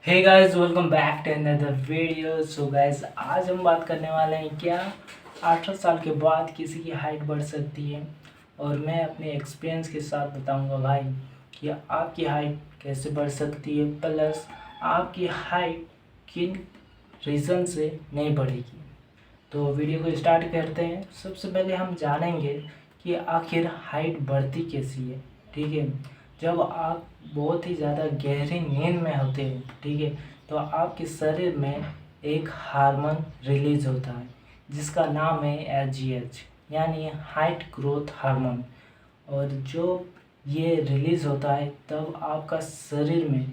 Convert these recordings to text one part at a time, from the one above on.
Hey guys, welcome back to another video. So guys, आज हम बात करने वाले हैं क्या 18 साल के बाद किसी की हाइट बढ़ सकती है। और मैं अपने एक्सपीरियंस के साथ बताऊंगा भाई कि आपकी हाइट कैसे बढ़ सकती है, प्लस आपकी हाइट किन रीज़न से नहीं बढ़ेगी। तो वीडियो को स्टार्ट करते हैं। सबसे पहले हम जानेंगे कि आखिर हाइट बढ़ती कैसी है। ठीक है, जब आप बहुत ही ज़्यादा गहरी नींद में होते हैं, ठीक है, तो आपके शरीर में एक हार्मोन रिलीज होता है जिसका नाम है एच यानी हाइट ग्रोथ हार्मोन। और जो ये रिलीज़ होता है तब आपका शरीर में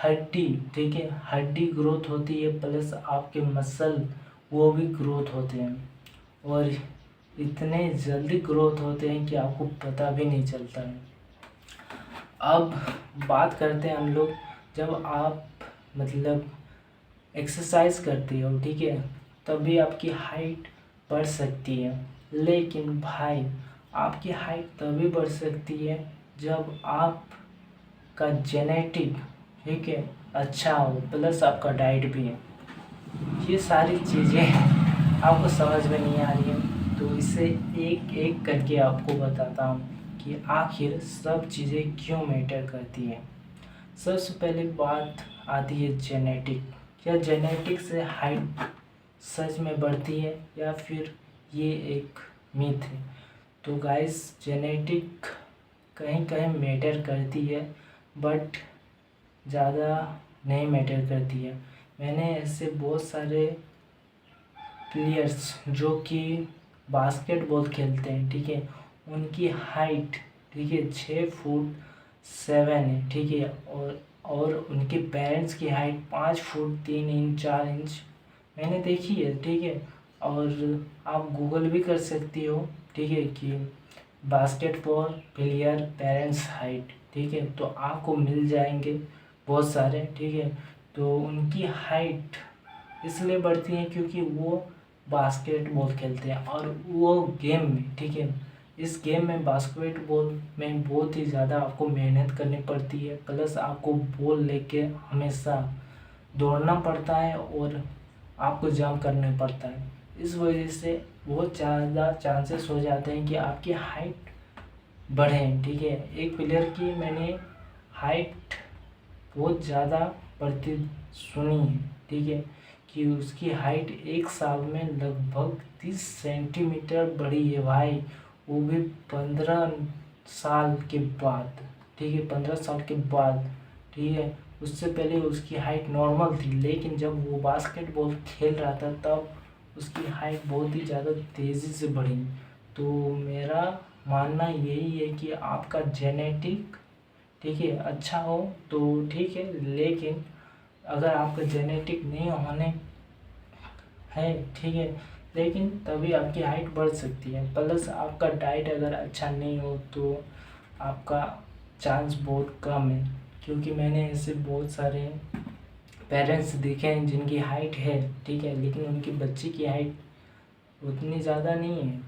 हड्डी, ठीक है, हड्डी ग्रोथ होती है, प्लस आपके मसल वो भी ग्रोथ होते हैं। और इतने जल्दी ग्रोथ होते हैं कि आपको पता भी नहीं चलता है। अब बात करते हैं हम लोग, जब आप मतलब एक्सरसाइज करते हो, ठीक है, तभी आपकी हाइट बढ़ सकती है। लेकिन भाई, आपकी हाइट तभी बढ़ सकती है जब आपका जेनेटिक, ठीक है, अच्छा हो, प्लस आपका डाइट भी है। ये सारी चीज़ें आपको समझ में नहीं आ रही हैं, तो इसे एक एक करके आपको बताता हूँ कि आखिर सब चीज़ें क्यों मैटर करती हैं। सबसे पहली बात आती है जेनेटिक। क्या जेनेटिक से हाइट सच में बढ़ती है या फिर ये एक मिथ है? तो गाइस, जेनेटिक कहीं कहीं मैटर करती है, बट ज़्यादा नहीं मैटर करती है। मैंने ऐसे बहुत सारे प्लेयर्स जो कि बास्केटबॉल खेलते हैं, ठीक है, उनकी हाइट, ठीक है, 6 फुट 7 है, ठीक है, और उनके पेरेंट्स की हाइट 5 फुट 3 इंच 4 इंच मैंने देखी है, ठीक है। और आप गूगल भी कर सकती हो, ठीक है, कि बास्केटबॉल प्लेयर पेरेंट्स हाइट, ठीक है, तो आपको मिल जाएंगे बहुत सारे, ठीक है। तो उनकी हाइट इसलिए बढ़ती है क्योंकि वो बास्केटबॉल खेलते हैं और वो गेम में, ठीक है, इस गेम में बास्केटबॉल में बहुत ही ज़्यादा आपको मेहनत करनी पड़ती है, प्लस आपको बॉल लेके हमेशा दौड़ना पड़ता है और आपको जंप करना पड़ता है। इस वजह से बहुत ज़्यादा चांसेस हो जाते हैं कि आपकी हाइट बढ़े, ठीक है। एक प्लेयर की मैंने हाइट बहुत ज़्यादा बढ़ती सुनी है, ठीक है, कि उसकी हाइट एक साल में लगभग 30 सेंटीमीटर बढ़ी है भाई। वो भी 15 साल के बाद, ठीक है, 15 साल के बाद, ठीक है। उससे पहले उसकी हाइट नॉर्मल थी, लेकिन जब वो बास्केटबॉल खेल रहा था तब उसकी हाइट बहुत ही ज़्यादा तेज़ी से बढ़ी। तो मेरा मानना यही है कि आपका जेनेटिक, ठीक है, अच्छा हो तो ठीक है, लेकिन अगर आपका जेनेटिक नहीं होने है, ठीक है, लेकिन तभी आपकी हाइट बढ़ सकती है। प्लस आपका डाइट अगर अच्छा नहीं हो तो आपका चांस बहुत कम है, क्योंकि मैंने ऐसे बहुत सारे पेरेंट्स देखे हैं जिनकी हाइट है, ठीक है, लेकिन उनकी बच्ची की हाइट उतनी ज़्यादा नहीं है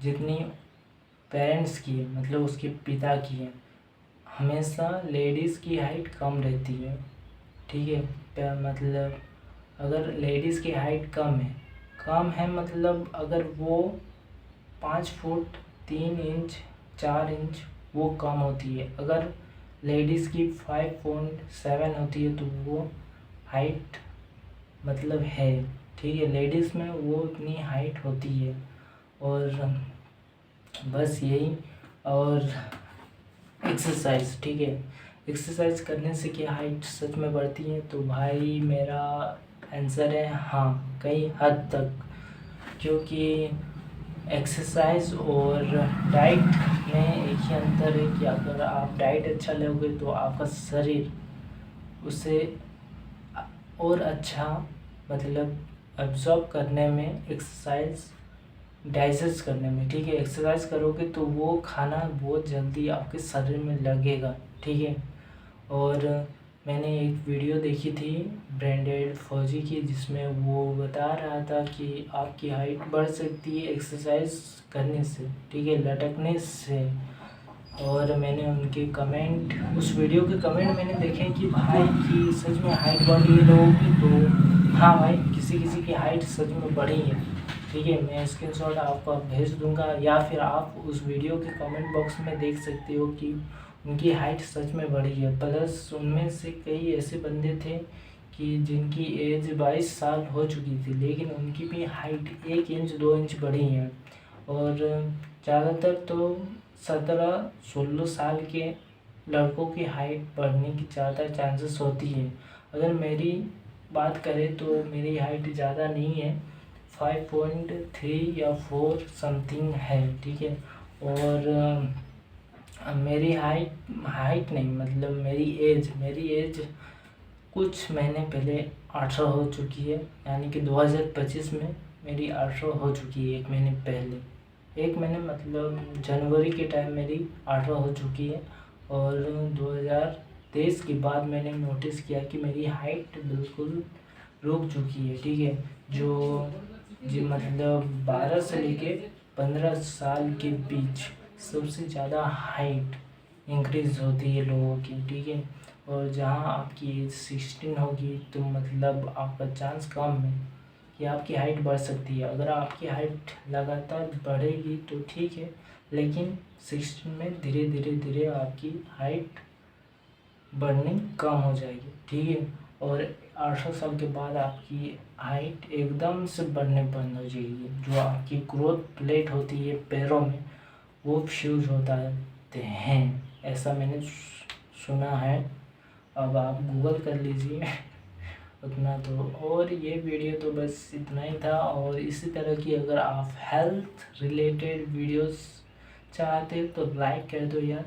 जितनी पेरेंट्स की है, मतलब उसके पिता की है। हमेशा लेडीज़ की हाइट कम रहती है, ठीक है। मतलब अगर लेडीज़ की हाइट कम है मतलब अगर वो 5 फुट 3 इंच 4 इंच वो कम होती है। अगर लेडीज़ की 5.7 होती है तो वो हाइट मतलब है, ठीक है, लेडीज़ में वो उतनी हाइट होती है। और बस यही। और एक्सरसाइज, ठीक है, एक्सरसाइज करने से क्या हाइट सच में बढ़ती है? तो भाई मेरा आंसर है हाँ, कई हद तक। क्योंकि एक्सरसाइज और डाइट में एक ही अंतर है कि अगर आप डाइट अच्छा लोगे तो आपका शरीर उसे और अच्छा मतलब एब्जॉर्ब करने में, एक्सरसाइज डाइजेस्ट करने में, ठीक है, एक्सरसाइज करोगे तो वो खाना बहुत जल्दी आपके शरीर में लगेगा, ठीक है। और मैंने एक वीडियो देखी थी ब्रांडेड फौजी की, जिसमें वो बता रहा था कि आपकी हाइट बढ़ सकती है एक्सरसाइज करने से, ठीक है, लटकने से। और मैंने उनके कमेंट, उस वीडियो के कमेंट मैंने देखे कि भाई की सच में हाइट बढ़ रही है लोगों की। तो हाँ भाई, किसी किसी की हाइट सच में बढ़ी है, ठीक है। मैं स्क्रीनशॉट आपको भेज दूंगा, या फिर आप उस वीडियो के कमेंट बॉक्स में देख सकते हो कि उनकी हाइट सच में बढ़ी है। प्लस उनमें से कई ऐसे बंदे थे कि जिनकी एज 22 साल हो चुकी थी, लेकिन उनकी भी हाइट 1 इंच 2 इंच बढ़ी है। और ज़्यादातर तो 17-16 साल के लड़कों की हाइट बढ़ने की ज़्यादा चांसेस होती है। अगर मेरी बात करें तो मेरी हाइट ज़्यादा नहीं है, 5.3 या 4 समथिंग है, ठीक है। और मेरी हाइट नहीं, मतलब मेरी एज कुछ महीने पहले 18 हो चुकी है, यानी कि 2025 में मेरी 18 हो चुकी है। 1 महीने पहले, 1 महीने मतलब जनवरी के टाइम मेरी 18 हो चुकी है। और 2023 के बाद मैंने नोटिस किया कि मेरी हाइट बिल्कुल रुक चुकी है, ठीक है। जो मतलब 12 से लेके 15 साल के बीच सबसे ज़्यादा हाइट इंक्रीज़ होती है लोगों की, ठीक है। और जहाँ आपकी एज 16 होगी तो मतलब आपका चांस कम है कि आपकी हाइट बढ़ सकती है। अगर आपकी हाइट लगातार बढ़ेगी तो ठीक है, लेकिन 16 में धीरे धीरे आपकी हाइट बढ़नी कम हो जाएगी, ठीक है। और 18 साल के बाद आपकी हाइट एकदम से बढ़ने बंद हो जाएगी। जो आपकी ग्रोथ प्लेट होती है पैरों में, वो फ्यूज होता हैं, ऐसा मैंने सुना है। अब आप गूगल कर लीजिए उतना तो। और ये वीडियो तो बस इतना ही था। और इसी तरह की अगर आप हेल्थ रिलेटेड वीडियोस चाहते तो लाइक कर दो यार।